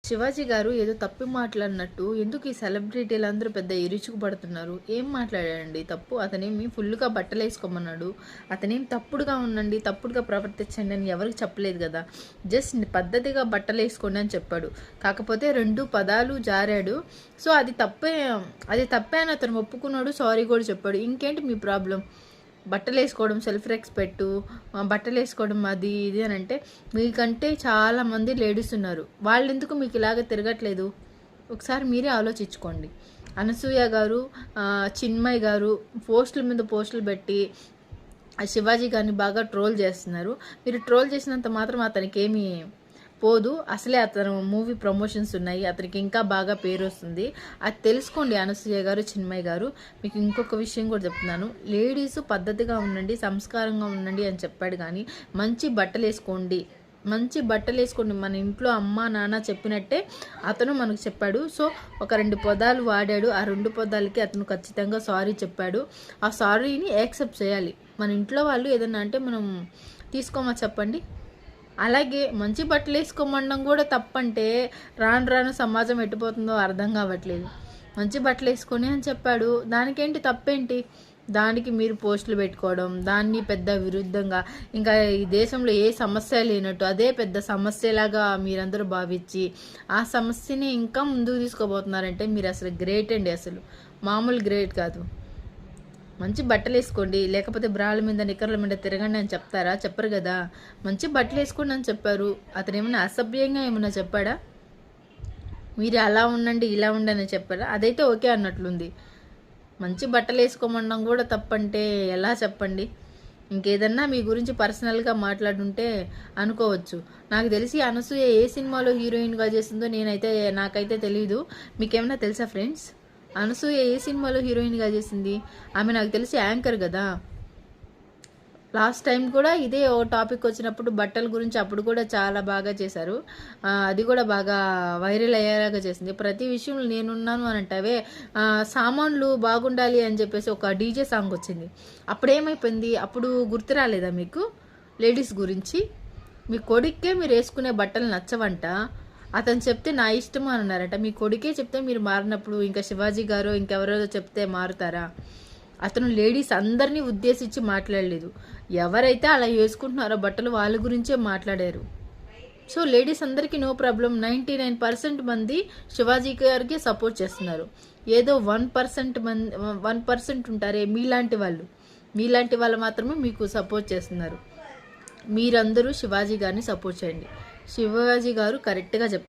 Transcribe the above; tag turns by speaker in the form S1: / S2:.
S1: శివాజీ గారు ఏదో తప్పు మాట్లాడినట్టు ఎందుకు ఈ సెలబ్రిటీలందరూ పెద్ద ఇరుచుకు పడుతున్నారు? ఏం మాట్లాడాడండి తప్పు? అతనేమి ఫుల్గా బట్టలు వేసుకోమన్నాడు, అతనేం తప్పుడుగా ఉండండి, తప్పుడుగా ప్రవర్తించండి అని ఎవరికి చెప్పలేదు కదా. జస్ట్ పద్ధతిగా బట్టలు వేసుకోండి అని చెప్పాడు. కాకపోతే 2 పదాలు జారాడు. సో అది తప్పే అని అతను ఒప్పుకున్నాడు, సారీ కూడా చెప్పాడు. ఇంకేంటి మీ ప్రాబ్లం? బట్టలు వేసుకోవడం సెల్ఫ్ రెస్పెక్ట్, బట్టలు వేసుకోవడం అది ఇది అని అంటే, మీకంటే చాలామంది లేడీస్ ఉన్నారు, వాళ్ళు ఎందుకు మీకు ఇలాగ తిరగట్లేదు? ఒకసారి మీరే ఆలోచించుకోండి. అనసూయ గారు, చిన్మయ్ గారు పోస్టుల మీద పోస్టులు పెట్టి శివాజీ గారిని బాగా ట్రోల్ చేస్తున్నారు. మీరు ట్రోల్ చేసినంత మాత్రం అతనికి ఏమీ పోదు. అసలే అతను మూవీ ప్రమోషన్స్ ఉన్నాయి, అతనికి ఇంకా బాగా పేరు వస్తుంది. అది తెలుసుకోండి అనసూయ గారు, చిన్మయ్ గారు. మీకు ఇంకొక విషయం కూడా చెప్తున్నాను, లేడీస్ పద్ధతిగా ఉండండి, సంస్కారంగా ఉండండి అని చెప్పాడు. కానీ మంచి బట్టలు వేసుకోండి, మంచి బట్టలు వేసుకోండి, మన ఇంట్లో అమ్మ నాన్న చెప్పినట్టే అతను మనకు చెప్పాడు. సో ఒక 2 పదాలు వాడాడు, ఆ 2 పదాలకి అతను ఖచ్చితంగా సారీ చెప్పాడు. ఆ సారీని యాక్సెప్ట్ చేయాలి. మన ఇంట్లో వాళ్ళు ఏదన్నా అంటే మనం తీసుకోమా చెప్పండి? అలాగే మంచి బట్టలు వేసుకోమనడం కూడా తప్పంటే రాను రాను సమాజం ఎట్టిపోతుందో అర్థం కావట్లేదు. మంచి బట్టలు వేసుకొని అని చెప్పాడు, దానికేంటి తప్పేంటి? దానికి మీరు పోస్టులు పెట్టుకోవడం, దాన్ని పెద్ద విరుద్ధంగా, ఇంకా ఈ దేశంలో ఏ సమస్య లేనట్టు అదే పెద్ద సమస్యలాగా మీరందరూ భావించి ఆ సమస్యని ఇంకా ముందుకు తీసుకోబోతున్నారంటే మీరు అసలు గ్రేట్ అండి, అసలు మామూలు గ్రేట్ కాదు. మంచి బట్టలు వేసుకోండి, లేకపోతే బ్రాల మీద నిక్కర్ల మీద తిరగండి అని చెప్తారా? చెప్పరు కదా. మంచి బట్టలు వేసుకోండి అని చెప్పారు. అతను ఏమన్నా అసభ్యంగా ఏమన్నా చెప్పాడా? మీరు అలా ఉండండి ఇలా ఉండండి అని చెప్పారా? అదైతే ఓకే అన్నట్లుంది. మంచి బట్టలు వేసుకోమనడం కూడా తప్పంటే ఎలా చెప్పండి? ఇంకేదన్నా మీ గురించి పర్సనల్గా మాట్లాడుంటే అనుకోవచ్చు. నాకు తెలిసి అనసూయ ఏ సినిమాలో హీరోయిన్గా చేసిందో నాకైతే తెలీదు. మీకేమన్నా తెలుసా ఫ్రెండ్స్? అనసూయ ఏ సినిమాలో హీరోయిన్గా చేసింది? ఆమె నాకు తెలిసి యాంకర్ కదా. లాస్ట్ టైం కూడా ఇదే ఓ టాపిక్ వచ్చినప్పుడు బట్టల గురించి అప్పుడు కూడా చాలా బాగా చేశారు. అది కూడా బాగా వైరల్ అయ్యేలాగా చేసింది. ప్రతి విషయంలో నేనున్నాను అని అంటావే, సామాన్లు బాగుండాలి అని చెప్పేసి ఒక డీజే సాంగ్ వచ్చింది. అప్పుడేమైపోయింది? అప్పుడు గుర్తు రాలేదా మీకు లేడీస్ గురించి? మీ కొడుక్కే మీరు వేసుకునే బట్టలు నచ్చవంట, అతను చెప్తే నా ఇష్టం అని అన్నారట. మీ కొడుకే చెప్తే మీరు మారినప్పుడు ఇంకా శివాజీ గారు ఇంకెవరో చెప్తే మారుతారా? అతను లేడీస్ అందరినీ ఉద్దేశించి మాట్లాడలేదు. ఎవరైతే అలా వేసుకుంటున్నారో బట్టలు వాళ్ళ గురించే మాట్లాడారు. సో లేడీస్ అందరికీ నో ప్రాబ్లం. 99% మంది శివాజీ గారికి సపోర్ట్ చేస్తున్నారు. ఏదో 1% ఉంటారే మీలాంటి వాళ్ళు మాత్రమే మీకు సపోర్ట్ చేస్తున్నారు. మీరందరూ శివాజీ గారిని సపోర్ట్ చేయండి. శివాజీ గారు కరెక్ట్గా చెప్తారు.